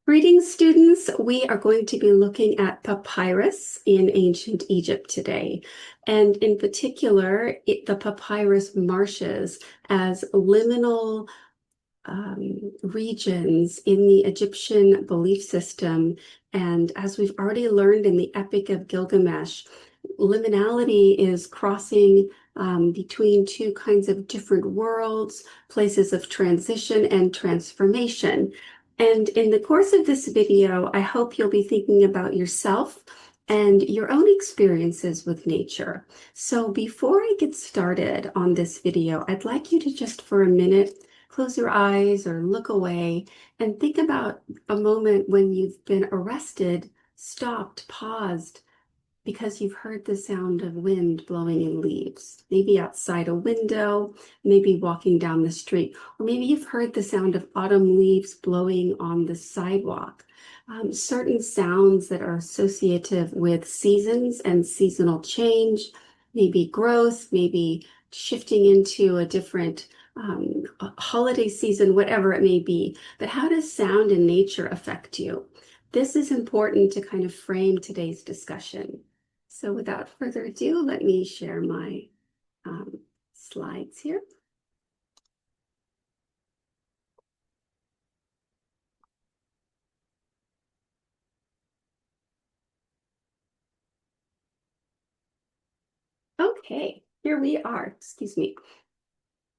Greetings, students. We are going to be looking at papyrus in ancient Egypt today, and in particular, the papyrus marshes as liminal regions in the Egyptian belief system. And as we've already learned in the Epic of Gilgamesh, liminality is crossing between two kinds of different worlds, places of transition and transformation. And in the course of this video, I hope you'll be thinking about yourself and your own experiences with nature. So before I get started on this video, I'd like you to just for a minute close your eyes or look away and think about a moment when you've been arrested, stopped, paused, because you've heard the sound of wind blowing in leaves, maybe outside a window, maybe walking down the street, or maybe you've heard the sound of autumn leaves blowing on the sidewalk. Certain sounds that are associative with seasons and seasonal change, maybe growth, maybe shifting into a different holiday season, whatever it may be. But how does sound in nature affect you? This is important to kind of frame today's discussion. So without further ado, let me share my slides here. Okay, here we are. Excuse me.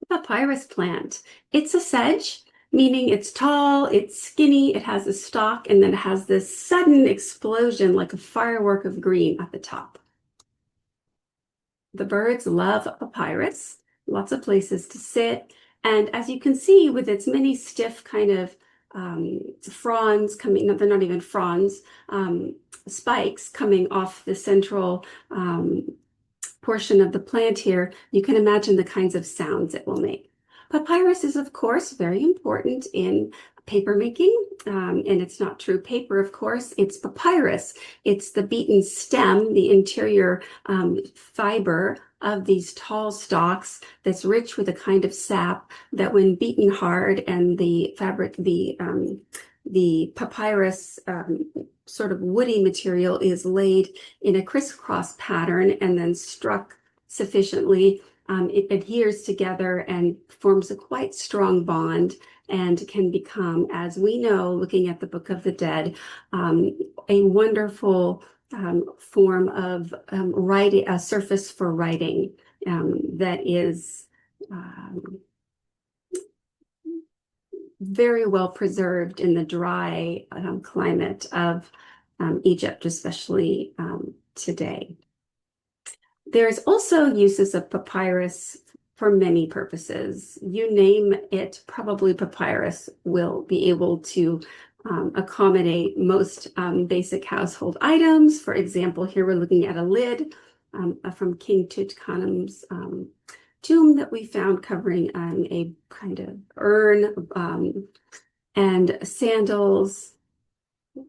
Papyrus plant. It's a sedge, meaning it's tall, it's skinny, it has a stalk, and then it has this sudden explosion like a firework of green at the top. The birds love papyrus, lots of places to sit. And as you can see, with its many stiff kind of fronds coming, no, they're not even fronds, spikes coming off the central portion of the plant here, you can imagine the kinds of sounds it will make. Papyrus is, of course, very important in paper making, and it's not true paper, of course, it's papyrus. It's the beaten stem, the interior fiber of these tall stalks that's rich with a kind of sap that when beaten hard and the fabric, the papyrus sort of woody material is laid in a crisscross pattern and then struck sufficiently, it adheres together and forms a quite strong bond and can become, as we know, looking at the Book of the Dead, a wonderful form of writing, a surface for writing that is very well preserved in the dry climate of Egypt, especially today. There's also uses of papyrus for many purposes. You name it, probably papyrus will be able to accommodate most basic household items. For example, here we're looking at a lid from King Tutankhamun's tomb that we found covering a kind of urn and sandals.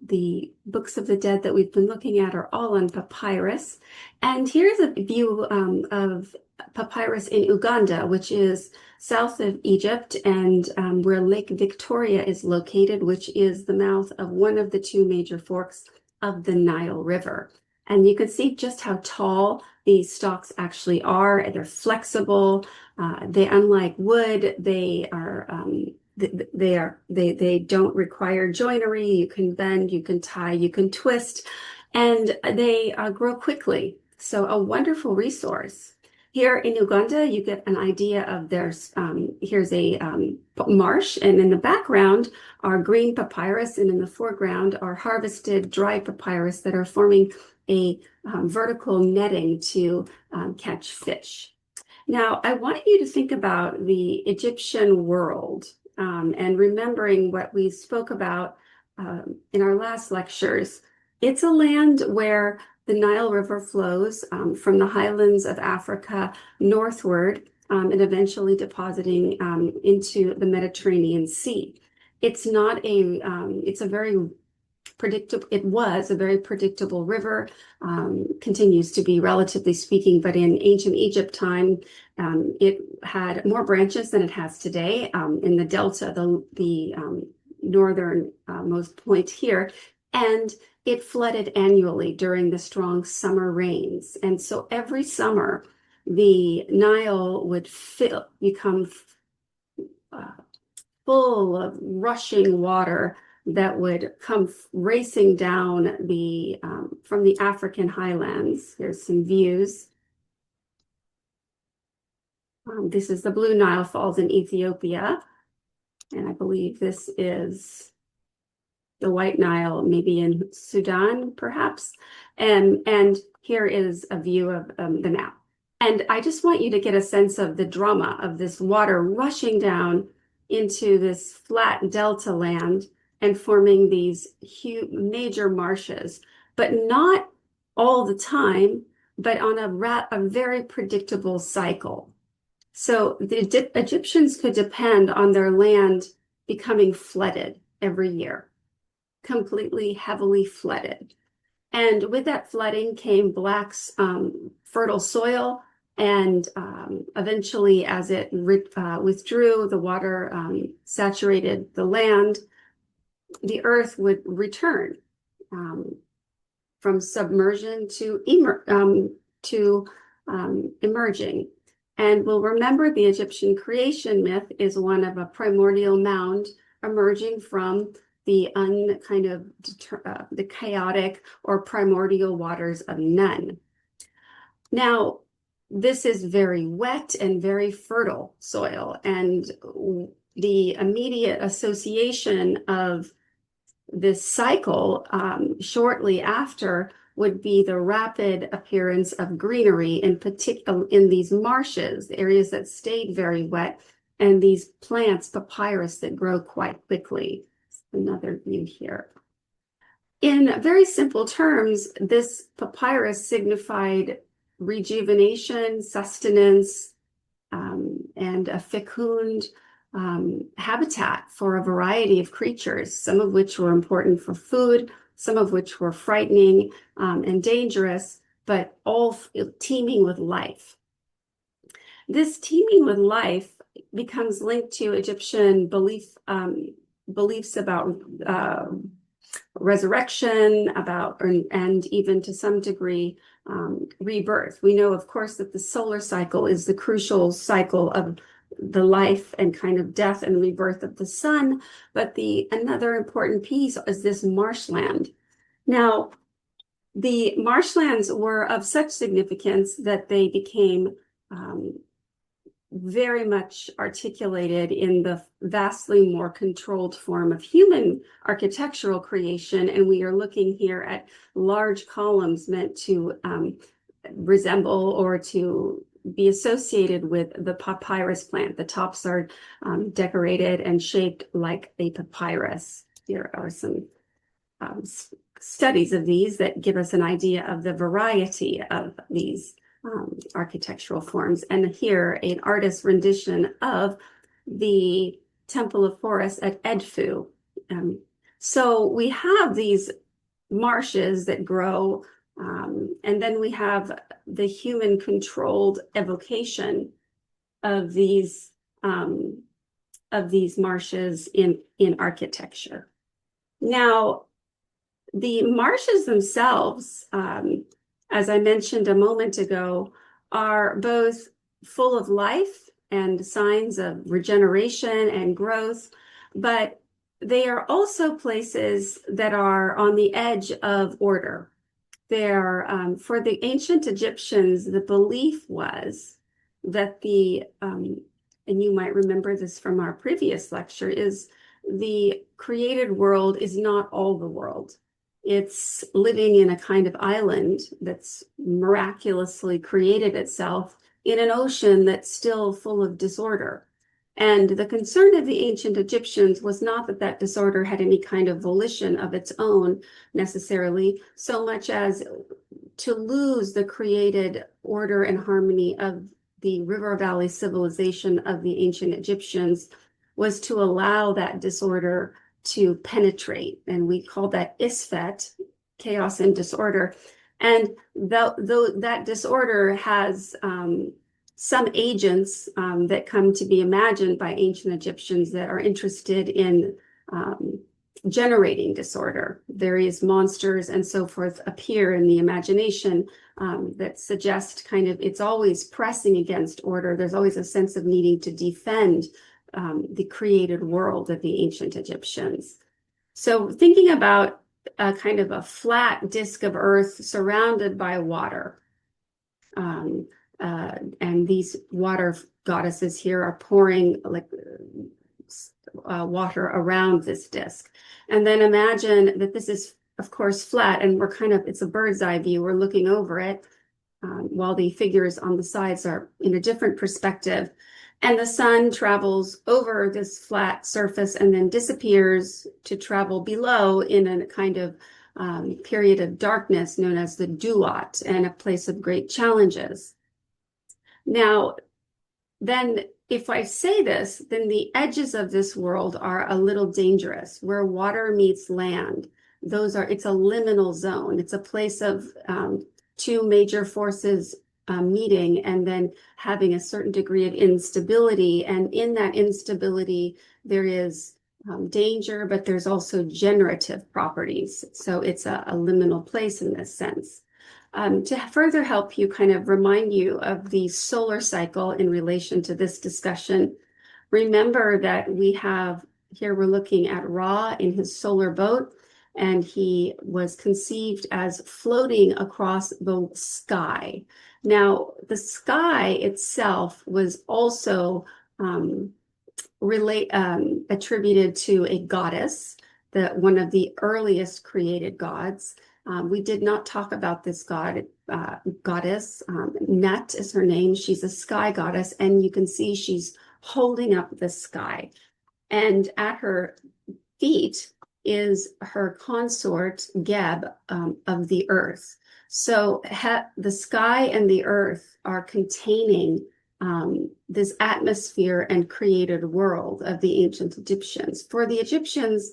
The books of the dead that we've been looking at are all on papyrus. And here's a view of papyrus in Uganda, which is south of Egypt and where Lake Victoria is located, which is the mouth of one of the two major forks of the Nile River. And you can see just how tall these stalks actually are. They're flexible. They, unlike wood, they don't require joinery. You can bend, you can tie, you can twist, and they grow quickly. So a wonderful resource. Here in Uganda, you get an idea of here's a marsh, and in the background are green papyrus, and in the foreground are harvested dry papyrus that are forming a vertical netting to catch fish. Now, I want you to think about the Egyptian world and remembering what we spoke about in our last lectures. It's a land where the Nile River flows from the highlands of Africa northward and eventually depositing into the Mediterranean Sea. It's not it's a very predictable, it was a very predictable river, continues to be relatively speaking, but in ancient Egypt time, it had more branches than it has today. In the delta, the northern most point here. And it flooded annually during the strong summer rains. And so every summer, the Nile would become full of rushing water that would come racing down from the African highlands. Here's some views. This is the Blue Nile Falls in Ethiopia. And I believe this is the White Nile, maybe in Sudan, perhaps. And here is a view of the map. And I just want you to get a sense of the drama of this water rushing down into this flat delta land and forming these huge major marshes, but not all the time, but on a very predictable cycle. So the Egyptians could depend on their land becoming flooded every year, completely heavily flooded. And with that flooding came Black's fertile soil. And eventually, as it withdrew, the water saturated the land, the earth would return from submersion to emerging. And we'll remember the Egyptian creation myth is one of a primordial mound emerging from the the chaotic or primordial waters of none. Now, this is very wet and very fertile soil, and the immediate association of this cycle shortly after would be the rapid appearance of greenery, in particular in these marshes, the areas that stayed very wet, and these plants, papyrus, that grow quite quickly. Another view here. In very simple terms, this papyrus signified rejuvenation, sustenance, and a fecund habitat for a variety of creatures, some of which were important for food, some of which were frightening and dangerous, but all teeming with life. This teeming with life becomes linked to Egyptian beliefs about resurrection, and even to some degree rebirth. We know, of course, that the solar cycle is the crucial cycle of the life and kind of death and rebirth of the sun, but another important piece is this marshland. Now, the marshlands were of such significance that they became very much articulated in the vastly more controlled form of human architectural creation. And we are looking here at large columns meant to resemble or to be associated with the papyrus plant. The tops are decorated and shaped like a papyrus. Here are some studies of these that give us an idea of the variety of these architectural forms. And here, an artist's rendition of the Temple of Horus at Edfu. So we have these marshes that grow, and then we have the human-controlled evocation of these marshes in architecture. Now, the marshes themselves, as I mentioned a moment ago, are both full of life and signs of regeneration and growth, but they are also places that are on the edge of order. They're, for the ancient Egyptians, the belief was that and you might remember this from our previous lecture, is the created world is not all the world. It's living in a kind of island that's miraculously created itself in an ocean that's still full of disorder. And the concern of the ancient Egyptians was not that that disorder had any kind of volition of its own necessarily, so much as to lose the created order and harmony of the river valley civilization of the ancient Egyptians was to allow that disorder to penetrate. And we call that isfet, chaos and disorder. And though that disorder has some agents that come to be imagined by ancient Egyptians that are interested in generating disorder. Various monsters and so forth appear in the imagination that suggest kind of it's always pressing against order. There's always a sense of needing to defend the created world of the ancient Egyptians. So thinking about a kind of a flat disk of earth surrounded by water. And these water goddesses here are pouring like water around this disk. And then imagine that this is, of course, flat, and it's a bird's eye view. We're looking over it while the figures on the sides are in a different perspective. And the sun travels over this flat surface and then disappears to travel below in a kind of period of darkness known as the duat, and a place of great challenges. Now, then if I say this, then the edges of this world are a little dangerous, where water meets land. It's a liminal zone. It's a place of two major forces meeting and then having a certain degree of instability. And in that instability, there is danger, but there's also generative properties. So it's a liminal place in this sense. To further help you kind of remind you of the solar cycle in relation to this discussion, remember that we're looking at Ra in his solar boat, and he was conceived as floating across the sky. Now, the sky itself was also attributed to a goddess, one of the earliest created gods. We did not talk about this goddess. Nut is her name. She's a sky goddess, and you can see she's holding up the sky. And at her feet is her consort, Geb, of the earth. So the sky and the earth are containing this atmosphere and created world of the ancient Egyptians. For the Egyptians,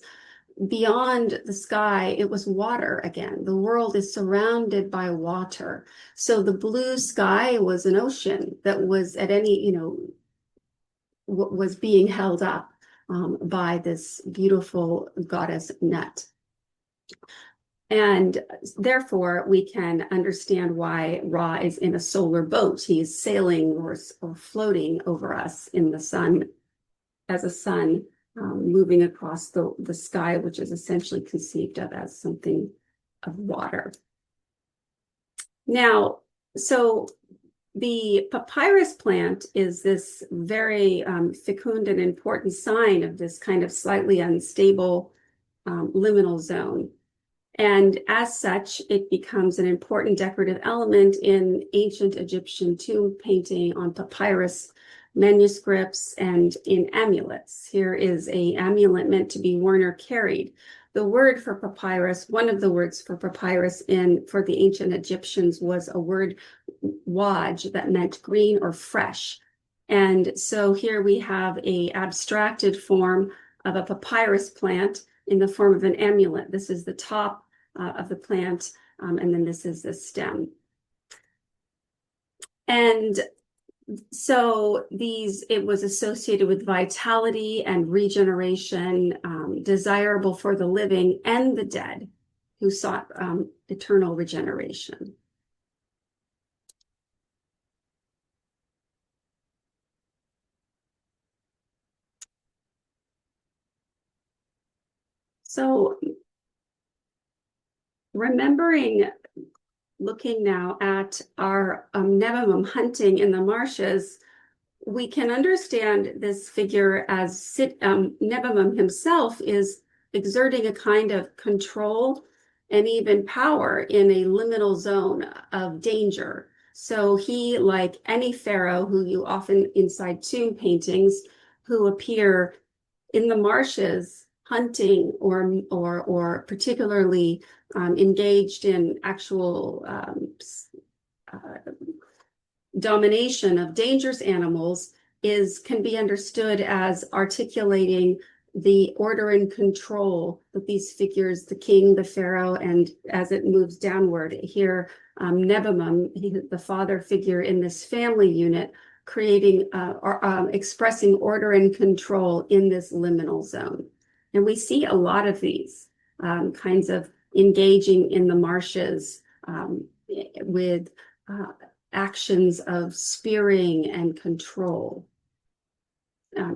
beyond the sky, it was water again. The world is surrounded by water. So the blue sky was an ocean that was was being held up by this beautiful goddess Nut. And therefore, we can understand why Ra is in a solar boat. He's sailing or floating over us in the sun, as a sun moving across the sky, which is essentially conceived of as something of water. Now, so the papyrus plant is this very fecund and important sign of this kind of slightly unstable liminal zone. And as such, it becomes an important decorative element in ancient Egyptian tomb painting on papyrus manuscripts and in amulets. Here is an amulet meant to be worn or carried. The word for papyrus, one of the words for papyrus for the ancient Egyptians was a word waj that meant green or fresh. And so here we have an abstracted form of a papyrus plant in the form of an amulet. This is the top of the plant, and then this is the stem. And so it was associated with vitality and regeneration, desirable for the living and the dead who sought eternal regeneration. So looking now at our Nebamum hunting in the marshes, we can understand this figure as Nebamum himself is exerting a kind of control and even power in a liminal zone of danger. So he, like any pharaoh who you often inside tomb paintings, who appear in the marshes hunting or particularly engaged in actual domination of dangerous animals, can be understood as articulating the order and control that these figures, the king, the pharaoh, and as it moves downward here, Nebamum, the father figure in this family unit, creating or expressing order and control in this liminal zone. And we see a lot of these kinds of engaging in the marshes with actions of spearing and control.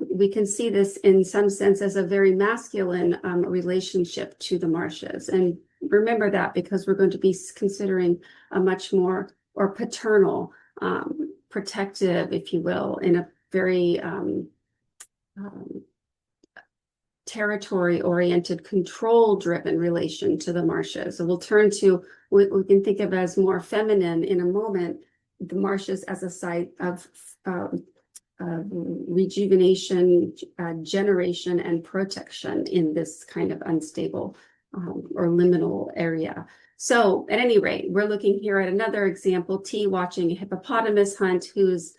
We can see this in some sense as a very masculine relationship to the marshes. And remember that, because we're going to be considering a much more or paternal, protective, if you will, in a very territory-oriented, control-driven relation to the marshes. So we'll turn to what we can think of as more feminine in a moment, the marshes as a site of rejuvenation, generation, and protection in this kind of unstable or liminal area. So at any rate, we're looking here at another example, T watching a hippopotamus hunt, who's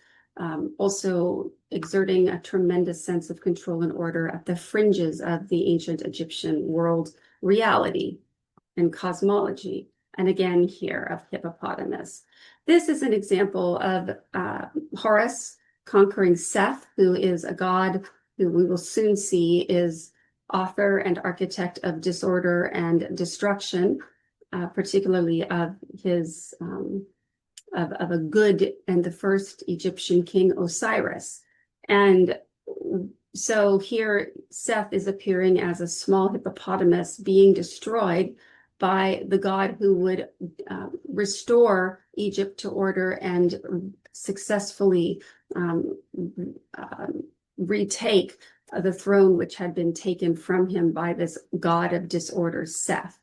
also exerting a tremendous sense of control and order at the fringes of the ancient Egyptian world reality and cosmology. And again, here of hippopotamus. This is an example of Horus conquering Seth, who is a god who we will soon see is author and architect of disorder and destruction, particularly of his of a good and the first Egyptian king, Osiris. And so here Seth is appearing as a small hippopotamus being destroyed by the god who would restore Egypt to order and successfully retake the throne which had been taken from him by this god of disorder, Seth.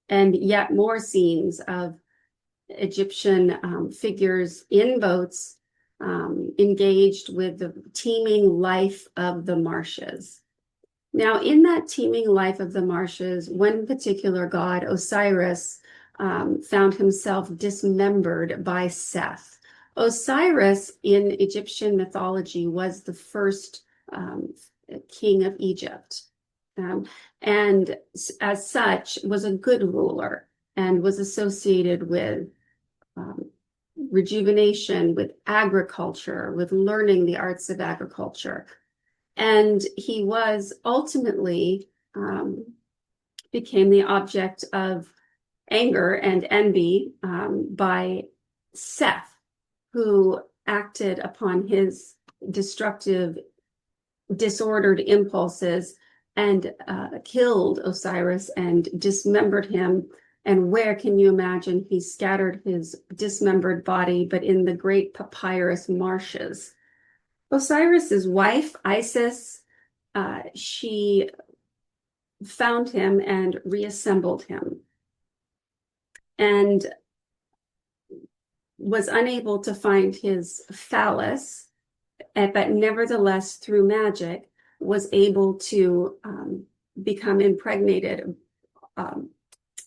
And yet more scenes of Egyptian figures in boats engaged with the teeming life of the marshes. Now, in that teeming life of the marshes, one particular god, Osiris, found himself dismembered by Seth. Osiris in Egyptian mythology was the first king of Egypt, and as such was a good ruler and was associated with rejuvenation, with agriculture, with learning the arts of agriculture. And he was ultimately became the object of anger and envy by Seth, who acted upon his destructive, disordered impulses and killed Osiris and dismembered him. And where can you imagine he scattered his dismembered body, but in the great Papyrus marshes? Osiris's wife, Isis, she found him and reassembled him, and was unable to find his phallus, but nevertheless, through magic, was able to become impregnated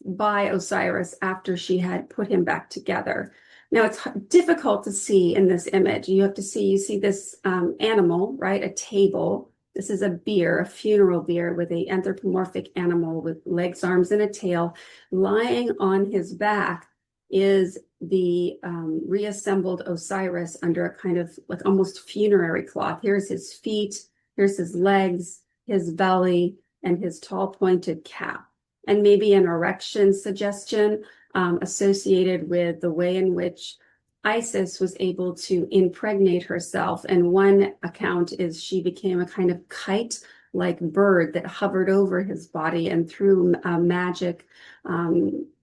by Osiris after she had put him back together. Now, it's difficult to see in this image. You see this animal, right? A table. This is a bier, a funeral bier with an anthropomorphic animal with legs, arms, and a tail. Lying on his back is the reassembled Osiris under a kind of like almost funerary cloth. Here's his feet, here's his legs, his belly, and his tall pointed cap. And maybe an erection suggestion associated with the way in which Isis was able to impregnate herself. And one account is she became a kind of kite-like bird that hovered over his body, and through magic,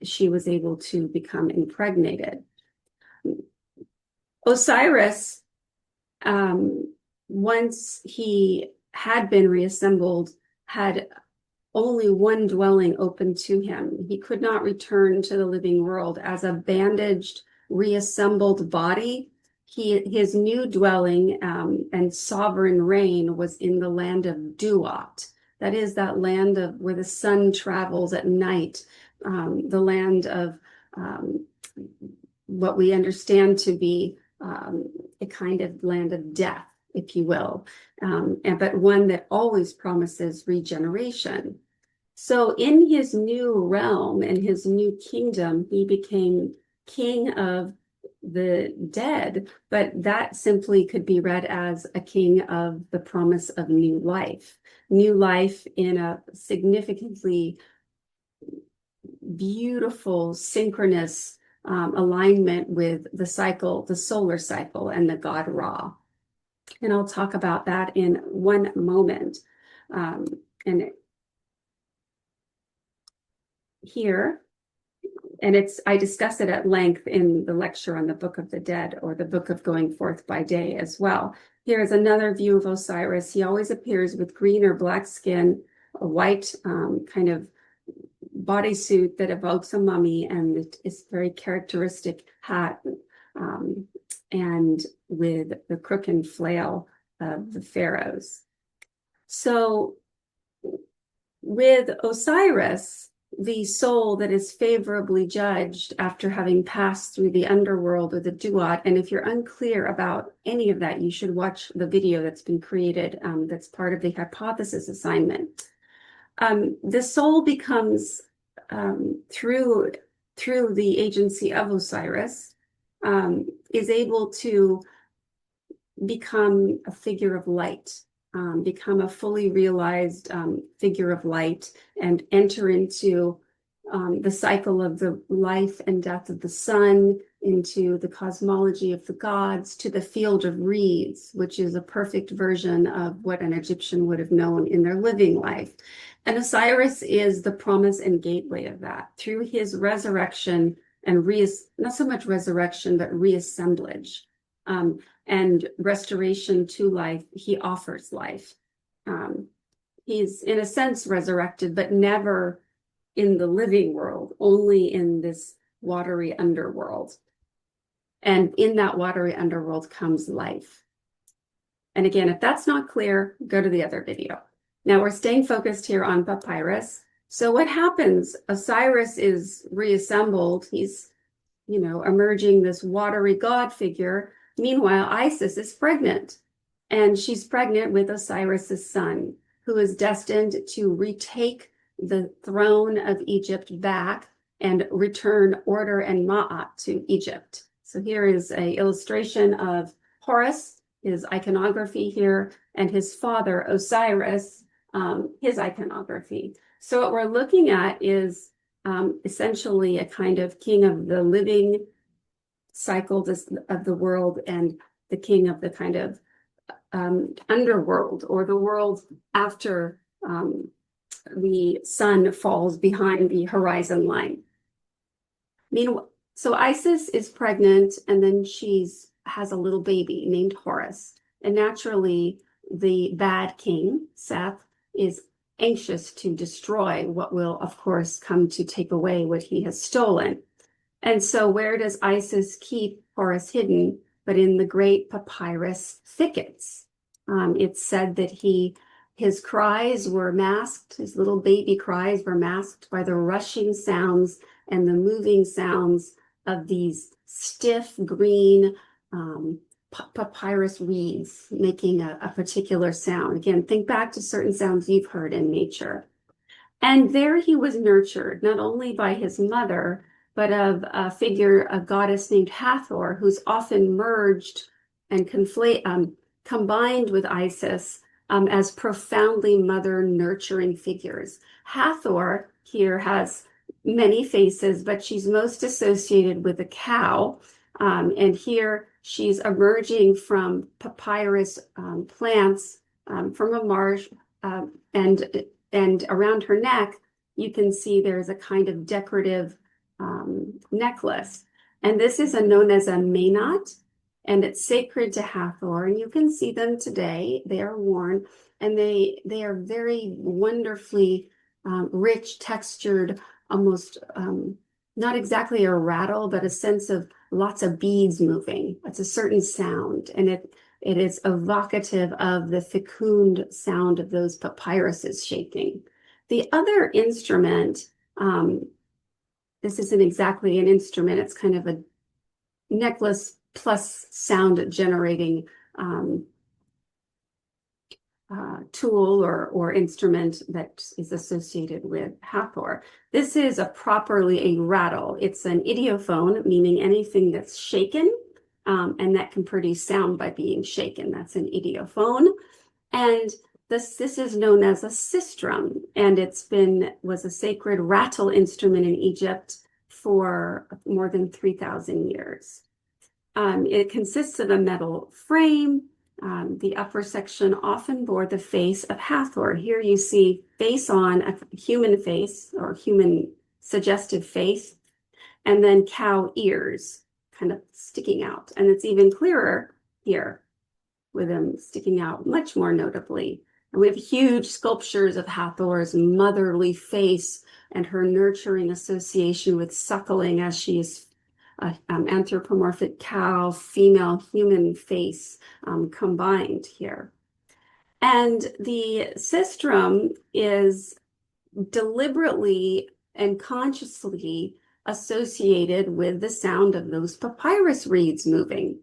she was able to become impregnated. Osiris, once he had been reassembled, had only one dwelling open to him. He could not return to the living world as a bandaged, reassembled body. His new dwelling and sovereign reign was in the land of Duat. That is that land of where the sun travels at night, the land of what we understand to be a kind of land of death, if you will, but one that always promises regeneration. So in his new realm and his new kingdom, he became king of the dead, but that simply could be read as a king of the promise of new life in a significantly beautiful, synchronous alignment with the cycle, the solar cycle, and the god Ra. And I'll talk about that in one moment. And here, and I discuss it at length in the lecture on the Book of the Dead, or the Book of Going Forth by Day as well. Here is another view of Osiris. He always appears with green or black skin, a white kind of bodysuit that evokes a mummy, and it is very characteristic hat, and with the crook and flail of the pharaohs. So with Osiris, the soul that is favorably judged after having passed through the underworld or the duat, and if you're unclear about any of that, you should watch the video that's been created, that's part of the hypothesis assignment. The soul becomes, through the agency of Osiris, is able to become a figure of light, become a fully realized figure of light, and enter into the cycle of the life and death of the sun, into the cosmology of the gods, to the field of reeds, which is a perfect version of what an Egyptian would have known in their living life. And Osiris is the promise and gateway of that. Through his resurrection and not so much resurrection, but reassemblage and restoration to life, he offers life. He's in a sense resurrected, but never in the living world, only in this watery underworld. And in that watery underworld comes life. And again, if that's not clear, go to the other video. Now we're staying focused here on Papyrus. So what happens? Osiris is reassembled. He's, emerging this watery god figure. Meanwhile, Isis is pregnant, and she's pregnant with Osiris's son, who is destined to retake the throne of Egypt back and return order and ma'at to Egypt. So here is an illustration of Horus, his iconography here, and his father, Osiris, his iconography. So what we're looking at is essentially a kind of king of the living cycle of the world, and the king of the kind of underworld, or the world after the sun falls behind the horizon line. Meanwhile, so Isis is pregnant, and then has a little baby named Horus. And naturally, the bad king, Seth, is anxious to destroy what will, of course, come to take away what he has stolen. And so where does Isis keep Horus hidden? But in the great papyrus thickets. It's said that his cries were masked, his little baby cries were masked by the rushing sounds and the moving sounds of these stiff green papyrus reeds making a particular sound. Again, think back to certain sounds you've heard in nature. And there he was nurtured, not only by his mother, but of a goddess named Hathor, who's often merged and combined with Isis as profoundly mother nurturing figures. Hathor here has many faces, but she's most associated with a cow. And here she's emerging from papyrus plants from a marsh, and around her neck, you can see there's a kind of decorative necklace. And this is known as a maynot, and it's sacred to Hathor. And you can see them today. They are worn, and they are very wonderfully rich, textured, almost not exactly a rattle, but a sense of lots of beads moving. It's a certain sound, and it is evocative of the fecund sound of those papyruses shaking. The other instrument, this isn't exactly an instrument, it's kind of a necklace plus sound generating tool or instrument that is associated with Hathor. This is properly a rattle. It's an idiophone, meaning anything that's shaken and that can produce sound by being shaken. That's an idiophone. And this is known as a sistrum, and was a sacred rattle instrument in Egypt for more than 3,000 years. It consists of a metal frame. The upper section often bore the face of Hathor. Here you see face on a human face or human suggestive face, and then cow ears kind of sticking out. And it's even clearer here with them sticking out much more notably. And we have huge sculptures of Hathor's motherly face and her nurturing association with suckling as she is anthropomorphic cow, female human face combined here. And the sistrum is deliberately and consciously associated with the sound of those papyrus reeds moving.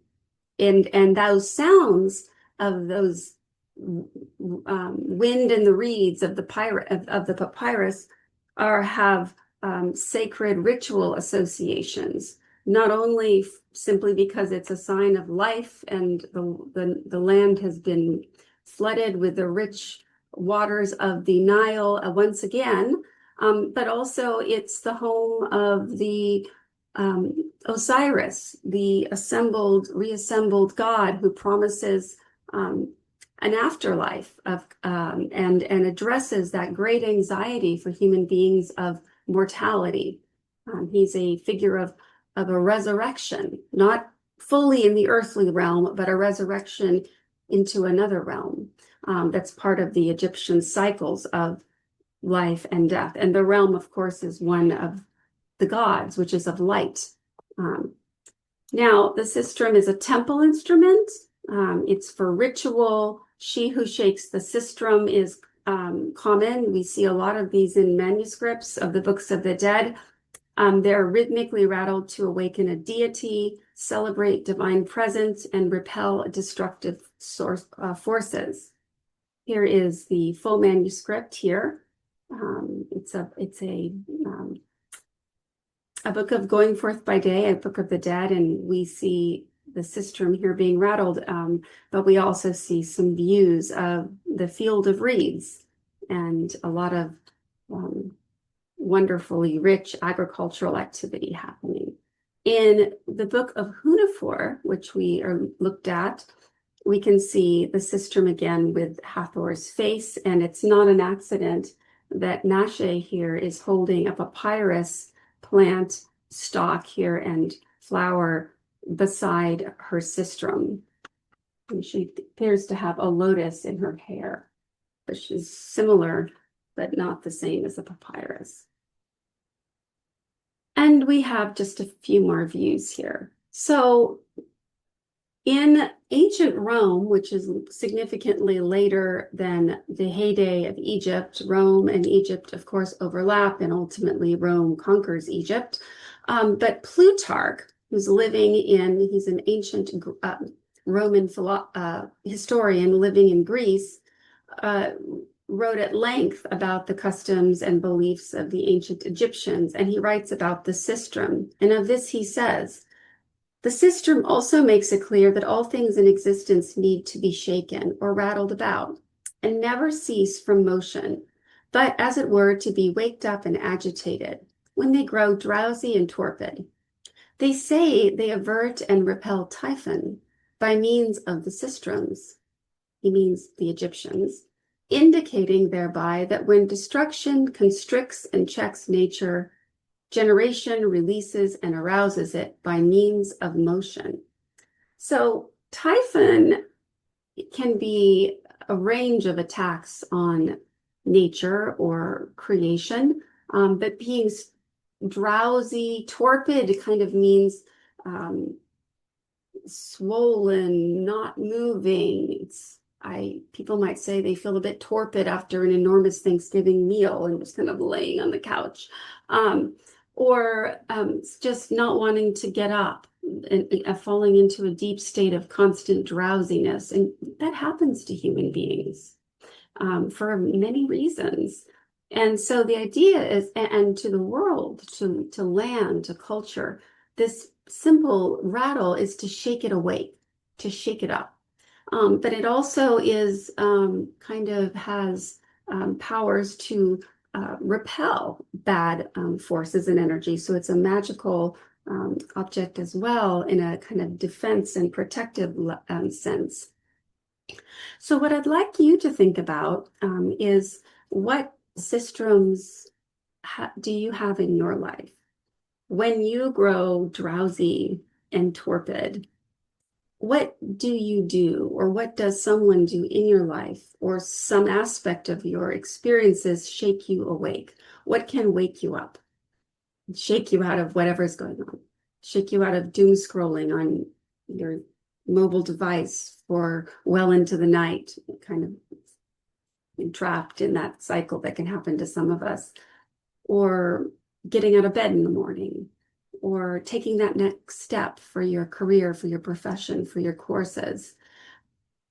And those sounds of those wind in the reeds of the papyrus have sacred ritual associations, not only simply because it's a sign of life and the land has been flooded with the rich waters of the Nile once again, but also it's the home of the Osiris, the reassembled God who promises an afterlife and addresses that great anxiety for human beings of mortality. He's a figure of a resurrection, not fully in the earthly realm, but a resurrection into another realm. That's part of the Egyptian cycles of life and death. And the realm, of course, is one of the gods, which is of light. Now, the sistrum is a temple instrument. It's for ritual. She who shakes the sistrum is common. We see a lot of these in manuscripts of the books of the dead. They're rhythmically rattled to awaken a deity, celebrate divine presence, and repel destructive forces. Here is the full manuscript here. It's a book of going forth by day, a book of the dead, and we see the sistrum here being rattled, but we also see some views of the field of reeds and a lot of wonderfully rich agricultural activity happening. In the book of Hunefor, which we looked at, we can see the sistrum again with Hathor's face, and it's not an accident that Nashe here is holding a papyrus plant stalk here and flower beside her sistrum. And she appears to have a lotus in her hair, but she's similar, but not the same as a papyrus. And we have just a few more views here. So in ancient Rome, which is significantly later than the heyday of Egypt, Rome and Egypt, of course, overlap, and ultimately Rome conquers Egypt. But Plutarch, he's an ancient Roman historian living in Greece, wrote at length about the customs and beliefs of the ancient Egyptians, and he writes about the sistrum. And of this he says, "The sistrum also makes it clear that all things in existence need to be shaken or rattled about, and never cease from motion, but as it were to be waked up and agitated, when they grow drowsy and torpid. They say they avert and repel Typhon by means of the sistrums," he means the Egyptians, "indicating thereby that when destruction constricts and checks nature, generation releases and arouses it by means of motion." So Typhon can be a range of attacks on nature or creation, but being drowsy, torpid kind of means swollen, not moving. People might say they feel a bit torpid after an enormous Thanksgiving meal and just kind of laying on the couch, or just not wanting to get up and falling into a deep state of constant drowsiness. And that happens to human beings. for many reasons. And so the idea is, and to the world, to land, to culture, this simple rattle is to shake it awake, to shake it up. But it also is kind of has powers to repel bad forces and energy. So it's a magical object as well in a kind of defense and protective sense. So what I'd like you to think about is what systems do you have in your life? When you grow drowsy and torpid, what do you do, or what does someone do in your life, or some aspect of your experiences shake you awake? What can wake you up, shake you out of whatever's going on, shake you out of doom scrolling on your mobile device for well into the night, kind of trapped in that cycle that can happen to some of us, or getting out of bed in the morning, or taking that next step for your career, for your profession, for your courses.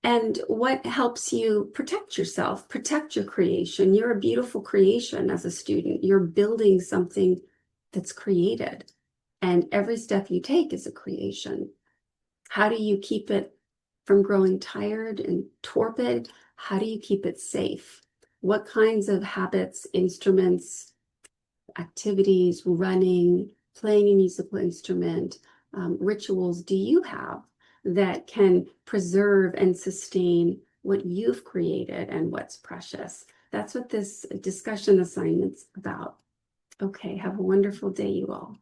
And what helps you protect yourself, protect your creation. You're a beautiful creation as a student. You're building something that's created. And every step you take is a creation. How do you keep it from growing tired and torpid? How do you keep it safe? What kinds of habits, instruments, activities, running, playing a musical instrument, rituals do you have that can preserve and sustain what you've created and what's precious? That's what this discussion assignment's about. Okay, have a wonderful day, you all.